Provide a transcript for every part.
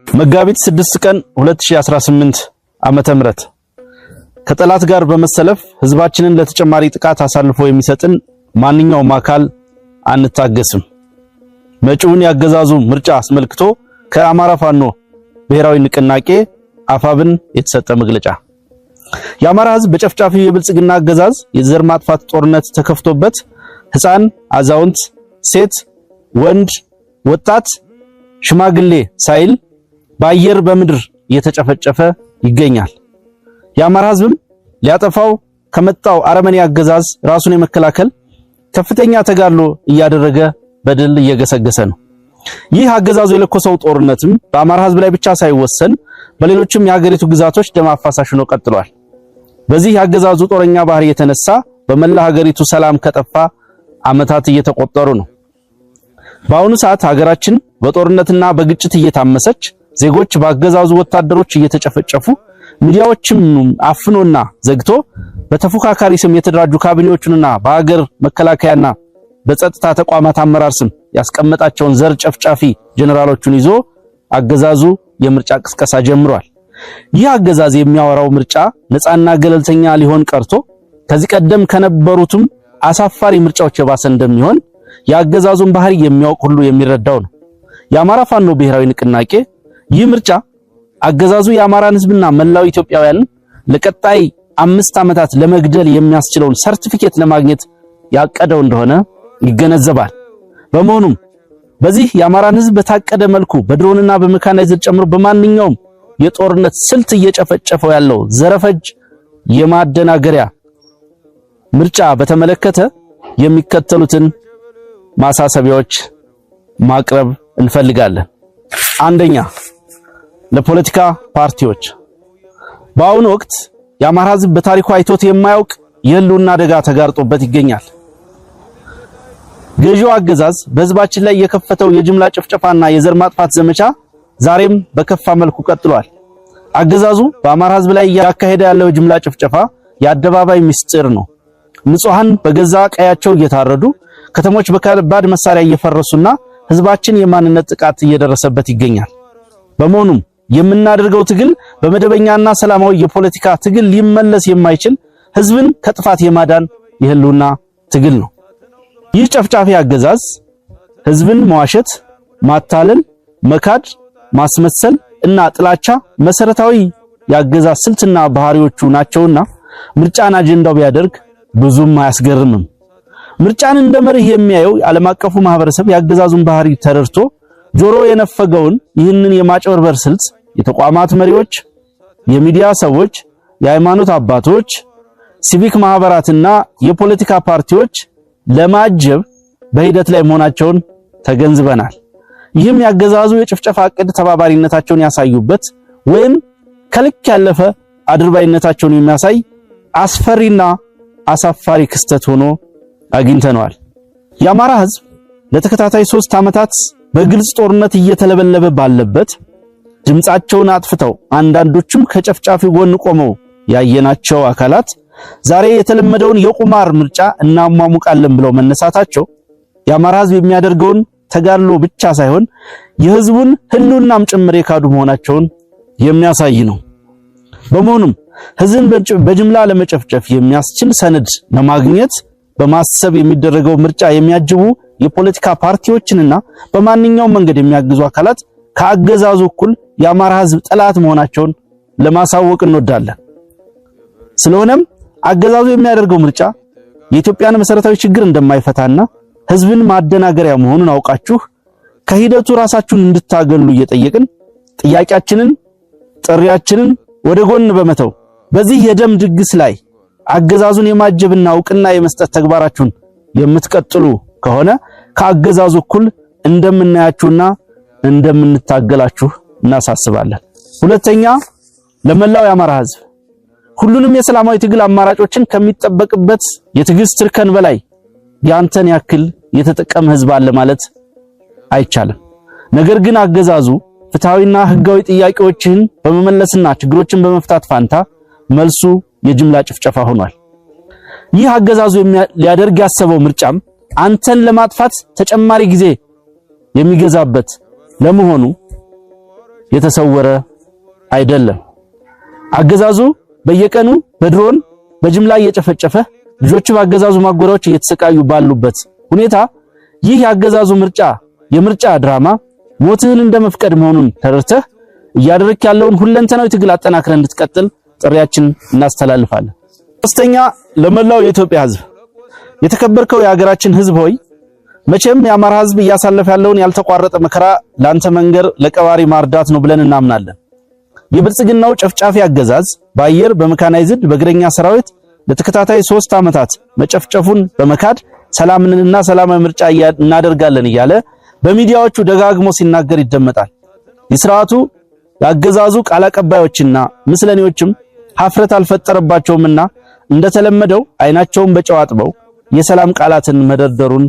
መጋቢት 6 ቀን 2018 ዓመተ ምህረት ከጠላት ጋር በመሰለፍ ህዝባችንን ለተጨማሪ ጥቃት አሳልፎ የሚሰጥን ማንኛውም አካል አንታገስም። መጪውን ያገዛዙ ምርጫ አስመልክቶ ከአማራ ፋኖ ብሔራዊ ንቅናቄ አፋብን የተሰጠ መግለጫ። የአማራ ህዝብ በጨፍጫፊው የብልጽግና አገዛዝ የዘር ማጥፋት ጦርነት ተከፍቶበት ህፃን፣ አዛውንት፣ ሴት፣ ወንድ፣ ወጣት፣ ሽማግሌ ሳይል በአየር በምድር እየተጨፈጨፈ ይገኛል። የአማራ ህዝብም ሊያጠፋው ከመጣው አረመኔ አገዛዝ ራሱን የመከላከል ከፍተኛ ተጋድሎ እያደረገ በድል እየገሰገሰ ነው። ይህ አገዛዙ የለኮሰው ጦርነትም በአማራ ህዝብ ላይ ብቻ ሳይወሰን በሌሎችም የሀገሪቱ ግዛቶች ደም አፋሳሽ ሆኖ ቀጥሏል። በዚህ የአገዛዙ ጦረኛ ባህሪ የተነሳ በመላ ሀገሪቱ ሰላም ከጠፋ ዓመታት እየተቆጠሩ ነው። በአሁኑ ሰዓት ሀገራችን በጦርነትና በግጭት እየታመሰች፣ ዜጎች በአገዛዙ ወታደሮች እየተጨፈጨፉ፣ ሚዲያዎችም አፍኖና ዘግቶ በተፎካካሪ ስም የተደራጁ ካቢኔዎቹንና በሀገር መከላከያና በጸጥታ ተቋማት አመራር ስም ያስቀመጣቸውን ዘር ጨፍጫፊ ጀነራሎቹን ይዞ አገዛዙ የምርጫ ቅስቀሳ ጀምሯል። ይህ አገዛዝ የሚያወራው ምርጫ ነፃና ገለልተኛ ሊሆን ቀርቶ ከዚህ ቀደም ከነበሩትም አሳፋሪ ምርጫዎች የባሰ እንደሚሆን የአገዛዙን ባህሪ የሚያውቅ ሁሉ የሚረዳው ነው። የአማራ ፋኖ ብሔራዊ ንቅናቄ ይህ ምርጫ አገዛዙ የአማራን ህዝብና መላው ኢትዮጵያውያን ለቀጣይ 5 ዓመታት ለመግደል የሚያስችለውን ሰርቲፊኬት ለማግኘት ያቀደው እንደሆነ ይገነዘባል። በመሆኑም በዚህ የአማራን ህዝብ በታቀደ መልኩ በድሮንና በመካናይዝድ ጨምሮ በማንኛውም የጦርነት ስልት እየጨፈጨፈው ያለው ዘረፈጅ የማደናገሪያ ምርጫ በተመለከተ የሚከተሉትን ማሳሰቢያዎች ማቅረብ እንፈልጋለን። አንደኛ፣ ለፖለቲካ ፓርቲዎች በአሁኑ ወቅት የአማራ ህዝብ በታሪኩ አይቶት የማያውቅ የህልውና አደጋ ተጋርጦበት ይገኛል። ገዢው አገዛዝ በህዝባችን ላይ የከፈተው የጅምላ ጭፍጨፋና የዘር ማጥፋት ዘመቻ ዛሬም በከፋ መልኩ ቀጥሏል። አገዛዙ በአማራ ህዝብ ላይ ያካሄደ ያለው ጅምላ ጭፍጨፋ የአደባባይ ምስጢር ነው። ንጹሃን በገዛ ቀያቸው እየታረዱ፣ ከተሞች በከባድ መሳሪያ እየፈረሱና ህዝባችን የማንነት ጥቃት እየደረሰበት ይገኛል። በመሆኑም የምናደርገው ትግል በመደበኛና ሰላማዊ የፖለቲካ ትግል ሊመለስ የማይችል ህዝብን ከጥፋት የማዳን የህልውና ትግል ነው። ይህ ጨፍጫፊ አገዛዝ ህዝብን መዋሸት፣ ማታለል፣ መካድ፣ ማስመሰል እና ጥላቻ መሰረታዊ የአገዛዝ ስልትና ባህሪዎቹ ናቸውና ምርጫን አጀንዳው ቢያደርግ ብዙም አያስገርምም። ምርጫን እንደ መርህ የሚያየው ዓለም አቀፉ ማህበረሰብ የአገዛዙን ባህሪ ተረድቶ ጆሮ የነፈገውን ይህንን የማጭበርበር ስልት የተቋማት መሪዎች፣ የሚዲያ ሰዎች፣ የሃይማኖት አባቶች፣ ሲቪክ ማህበራትና የፖለቲካ ፓርቲዎች ለማጀብ በሂደት ላይ መሆናቸውን ተገንዝበናል። ይህም ያገዛዙ የጭፍጨፋ ዕቅድ ተባባሪነታቸውን ያሳዩበት ወይም ከልክ ያለፈ አድርባይነታቸውን የሚያሳይ አስፈሪና አሳፋሪ ክስተት ሆኖ አግኝተነዋል። የአማራ ህዝብ ለተከታታይ 3 ዓመታት በግልጽ ጦርነት እየተለበለበ ባለበት ድምጻቸውን አጥፍተው አንዳንዶቹም ከጨፍጫፊው ጎን ቆመው ያየናቸው አካላት ዛሬ የተለመደውን የቁማር ምርጫ እናሟሙቃለን ብለው መነሳታቸው የአማራ ህዝብ የሚያደርገውን ተጋድሎ ብቻ ሳይሆን የህዝቡን ህልውናም ጭምር የካዱ መሆናቸውን የሚያሳይ ነው። በመሆኑም ህዝብን በጅምላ ለመጨፍጨፍ የሚያስችል ሰነድ ለማግኘት በማሰብ የሚደረገው ምርጫ የሚያጅቡ የፖለቲካ ፓርቲዎችንና በማንኛውም መንገድ የሚያግዙ አካላት ከአገዛዙ እኩል የአማራ ህዝብ ጠላት መሆናቸውን ለማሳወቅ እንወዳለን። ስለሆነም አገዛዙ የሚያደርገው ምርጫ የኢትዮጵያን መሰረታዊ ችግር እንደማይፈታና ህዝብን ማደናገሪያ መሆኑን አውቃችሁ ከሂደቱ ራሳችሁን እንድታገሉ እየጠየቅን ጥያቄያችንን፣ ጥሪያችንን ወደ ጎን በመተው በዚህ የደም ድግስ ላይ አገዛዙን የማጀብና ዕውቅና የመስጠት ተግባራችሁን የምትቀጥሉ ከሆነ ከአገዛዙ እኩል እንደምናያችሁና እንደምንታገላችሁ እናሳስባለን። ሁለተኛ፣ ለመላው የአማራ ህዝብ ሁሉንም የሰላማዊ ትግል አማራጮችን ከሚጠበቅበት የትግስት እርከን በላይ ያንተን ያክል የተጠቀመ ህዝብ አለ ማለት አይቻልም። ነገር ግን አገዛዙ ፍትሃዊና ህጋዊ ጥያቄዎችን በመመለስና ችግሮችን በመፍታት ፋንታ መልሱ የጅምላ ጭፍጨፋ ሆኗል። ይህ አገዛዙ ሊያደርግ ያሰበው ምርጫም አንተን ለማጥፋት ተጨማሪ ጊዜ የሚገዛበት ለመሆኑ የተሰወረ አይደለም። አገዛዙ በየቀኑ በድሮን በጅምላ እየጨፈጨፈ ልጆች በአገዛዙ ማጎሪያዎች እየተሰቃዩ ባሉበት ሁኔታ ይህ የአገዛዙ የምርጫ ድራማ ሞትህን እንደመፍቀድ መሆኑን ተረድተህ እያደረክ ያለውን ሁለንተናዊ ትግል አጠናክረህ እንድትቀጥል ጥሪያችን እናስተላልፋለን። ሶስተኛ፣ ለመላው የኢትዮጵያ ሕዝብ የተከበርከው የሀገራችን ሕዝብ ሆይ መቼም የአማራ ሕዝብ እያሳለፈ ያለውን ያልተቋረጠ መከራ ላንተ መንገር ለቀባሪ ማርዳት ነው ብለን እናምናለን። የብልጽግናው ጨፍጫፊ አገዛዝ በአየር በመካናይዝድ በእግረኛ ሰራዊት ለተከታታይ 3 ዓመታት መጨፍጨፉን በመካድ ሰላምንና ሰላማዊ ምርጫ እናደርጋለን እያለ በሚዲያዎቹ ደጋግሞ ሲናገር ይደመጣል። የሥርዓቱ ያገዛዙ ቃል አቀባዮችና ምስለኔዎችም ሀፍረት አልፈጠረባቸውምና እንደተለመደው አይናቸውን በጨው አጥበው የሰላም ቃላትን መደርደሩን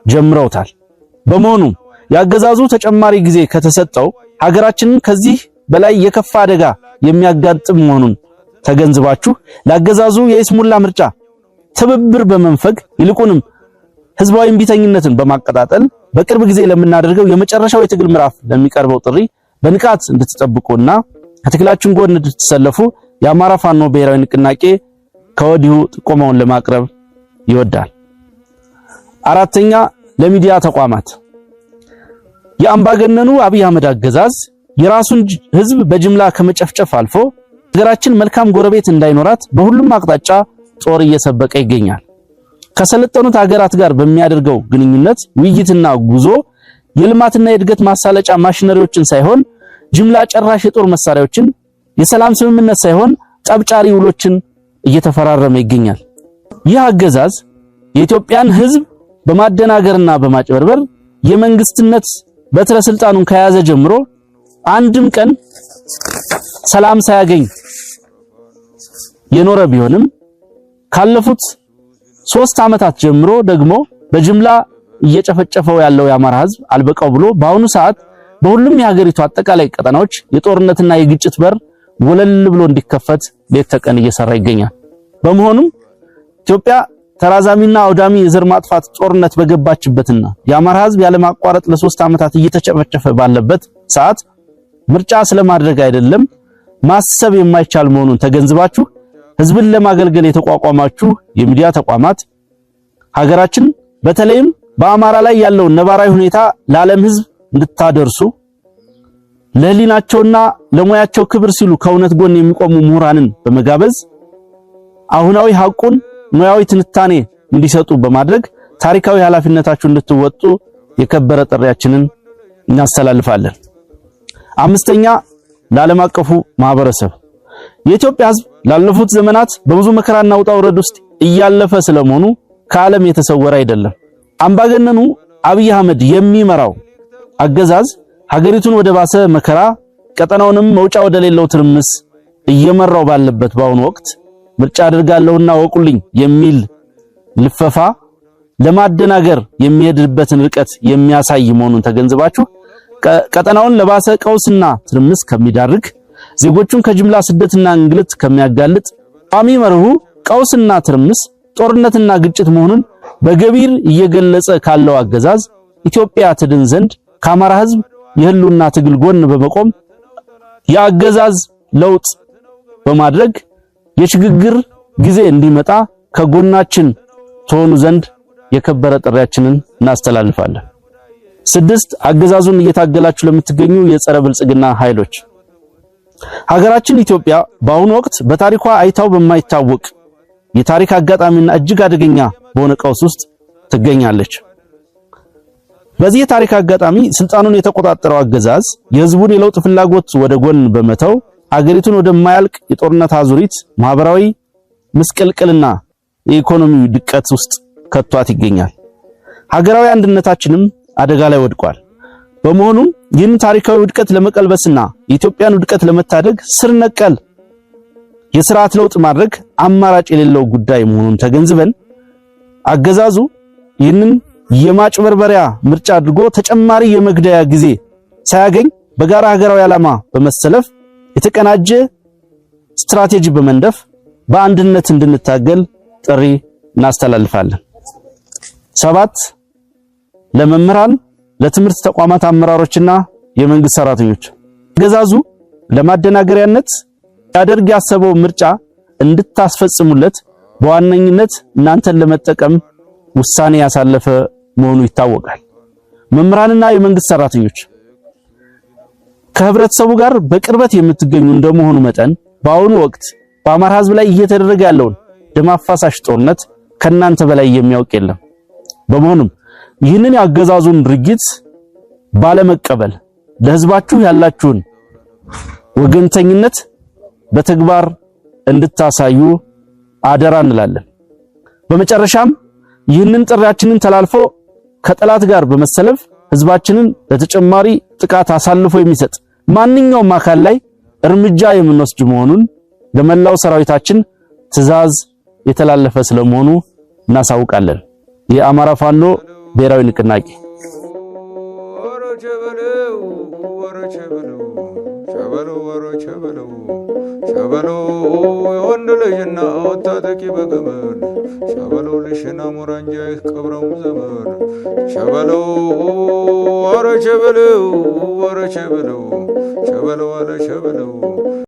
ጀምረውታል። በመሆኑም ያገዛዙ ተጨማሪ ጊዜ ከተሰጠው ሀገራችንን ከዚህ በላይ የከፋ አደጋ የሚያጋጥም መሆኑን ተገንዝባችሁ ለአገዛዙ የይስሙላ ምርጫ ትብብር በመንፈግ ይልቁንም ህዝባዊ እምቢተኝነትን በማቀጣጠል በቅርብ ጊዜ ለምናደርገው የመጨረሻው የትግል ምዕራፍ ለሚቀርበው ጥሪ በንቃት እንድትጠብቁና ከትግላችን ጎን እንድትሰለፉ የአማራ ፋኖ ብሔራዊ ንቅናቄ ከወዲሁ ጥቆማውን ለማቅረብ ይወዳል። አራተኛ፣ ለሚዲያ ተቋማት የአምባገነኑ አብይ አህመድ አገዛዝ የራሱን ህዝብ በጅምላ ከመጨፍጨፍ አልፎ ሀገራችን መልካም ጎረቤት እንዳይኖራት በሁሉም አቅጣጫ ጦር እየሰበቀ ይገኛል። ከሰለጠኑት ሀገራት ጋር በሚያደርገው ግንኙነት ውይይትና ጉዞ የልማትና የእድገት ማሳለጫ ማሽነሪዎችን ሳይሆን ጅምላ ጨራሽ የጦር መሳሪያዎችን፣ የሰላም ስምምነት ሳይሆን ጠብጫሪ ውሎችን እየተፈራረመ ይገኛል። ይህ አገዛዝ የኢትዮጵያን ህዝብ በማደናገርና በማጭበርበር የመንግስትነት በትረ ስልጣኑን ከያዘ ጀምሮ አንድም ቀን ሰላም ሳያገኝ የኖረ ቢሆንም ካለፉት 3 ዓመታት ጀምሮ ደግሞ በጅምላ እየጨፈጨፈው ያለው የአማራ ህዝብ አልበቃው ብሎ በአሁኑ ሰዓት በሁሉም የሀገሪቱ አጠቃላይ ቀጠናዎች የጦርነትና የግጭት በር ወለል ብሎ እንዲከፈት ሌት ተቀን እየሰራ ይገኛል። በመሆኑም ኢትዮጵያ ተራዛሚና አውዳሚ የዘር ማጥፋት ጦርነት በገባችበትና የአማራ ህዝብ ያለማቋረጥ ለ3 ዓመታት እየተጨፈጨፈ ባለበት ሰዓት ምርጫ ስለማድረግ አይደለም ማሰብ የማይቻል መሆኑን ተገንዝባችሁ ህዝብን ለማገልገል የተቋቋማችሁ የሚዲያ ተቋማት ሀገራችን በተለይም በአማራ ላይ ያለው ነባራዊ ሁኔታ ለዓለም ህዝብ እንድታደርሱ ለህሊናቸውና ለሙያቸው ክብር ሲሉ ከእውነት ጎን የሚቆሙ ምሁራንን በመጋበዝ አሁናዊ ሐቁን ሙያዊ ትንታኔ እንዲሰጡ በማድረግ ታሪካዊ ኃላፊነታችሁን እንድትወጡ የከበረ ጥሪያችንን እናስተላልፋለን። አምስተኛ፣ ለዓለም አቀፉ ማህበረሰብ የኢትዮጵያ ህዝብ ላለፉት ዘመናት በብዙ መከራና ውጣ ውረድ ውስጥ እያለፈ ስለመሆኑ ከዓለም የተሰወረ አይደለም። አምባገነኑ አብይ አህመድ የሚመራው አገዛዝ ሀገሪቱን ወደ ባሰ መከራ ቀጠናውንም መውጫ ወደ ሌለው ትርምስ እየመራው ባለበት በአሁኑ ወቅት ምርጫ አድርጋለሁና ወቁልኝ የሚል ልፈፋ ለማደናገር የሚሄድበትን ርቀት የሚያሳይ መሆኑን ተገንዝባችሁ ቀጠናውን ለባሰ ቀውስና ትርምስ ከሚዳርግ ዜጎቹን ከጅምላ ስደትና እንግልት ከሚያጋልጥ ቋሚ መርሁ ቀውስና ትርምስ ጦርነትና ግጭት መሆኑን በገቢር እየገለጸ ካለው አገዛዝ ኢትዮጵያ ትድን ዘንድ ከአማራ ህዝብ የህልውና ትግል ጎን በመቆም የአገዛዝ ለውጥ በማድረግ የሽግግር ጊዜ እንዲመጣ ከጎናችን ትሆኑ ዘንድ የከበረ ጥሪያችንን እናስተላልፋለን። 6 አገዛዙን እየታገላችሁ ለምትገኙ የጸረ ብልጽግና ኃይሎች ሀገራችን ኢትዮጵያ በአሁኑ ወቅት በታሪኳ አይታው በማይታወቅ የታሪክ አጋጣሚና እጅግ አደገኛ በሆነ ቀውስ ውስጥ ትገኛለች። በዚህ የታሪክ አጋጣሚ ስልጣኑን የተቆጣጠረው አገዛዝ የህዝቡን የለውጥ ፍላጎት ወደ ጎን በመተው ሀገሪቱን ወደማያልቅ የጦርነት አዙሪት፣ ማህበራዊ ምስቅልቅልና የኢኮኖሚ ድቀት ውስጥ ከቷት ይገኛል። ሀገራዊ አንድነታችንም አደጋ ላይ ወድቋል። በመሆኑም ይህን ታሪካዊ ውድቀት ለመቀልበስና የኢትዮጵያን ውድቀት ለመታደግ ስር ነቀል የሥርዓት ለውጥ ማድረግ አማራጭ የሌለው ጉዳይ መሆኑን ተገንዝበን አገዛዙ ይህንን የማጭበርበሪያ ምርጫ አድርጎ ተጨማሪ የመግደያ ጊዜ ሳያገኝ በጋራ ሀገራዊ ዓላማ በመሰለፍ የተቀናጀ ስትራቴጂ በመንደፍ በአንድነት እንድንታገል ጥሪ እናስተላልፋለን። 7 ለመምህራን፣ ለትምህርት ተቋማት አመራሮችና የመንግስት ሰራተኞች አገዛዙ ለማደናገሪያነት ያደርግ ያሰበው ምርጫ እንድታስፈጽሙለት በዋነኝነት እናንተን ለመጠቀም ውሳኔ ያሳለፈ መሆኑ ይታወቃል። መምህራንና የመንግስት ሰራተኞች ከህብረተሰቡ ጋር በቅርበት የምትገኙ እንደመሆኑ መጠን በአሁኑ ወቅት በአማራ ህዝብ ላይ እየተደረገ ያለውን ደም አፋሳሽ ጦርነት ከናንተ በላይ የሚያውቅ የለም። በመሆኑም ይህንን ያገዛዙን ድርጊት ባለመቀበል ለህዝባችሁ ያላችሁን ወገንተኝነት በተግባር እንድታሳዩ አደራ እንላለን። በመጨረሻም ይህንን ጥሪያችንን ተላልፎ ከጠላት ጋር በመሰለፍ ህዝባችንን ለተጨማሪ ጥቃት አሳልፎ የሚሰጥ ማንኛውም አካል ላይ እርምጃ የምንወስድ መሆኑን ለመላው ሰራዊታችን ትዕዛዝ የተላለፈ ስለመሆኑ እናሳውቃለን። የአማራ ፋኖ ብሔራዊ ንቅናቄ ሸበሎ ወንድ ልጅና ወታጠቂ በገመድ ሸበሎ ልሽና ሙራንጃ ቀብረው ዘመን ሸበሎ ወረ ሸበሎ ሸበሎ አለ ሸበሎ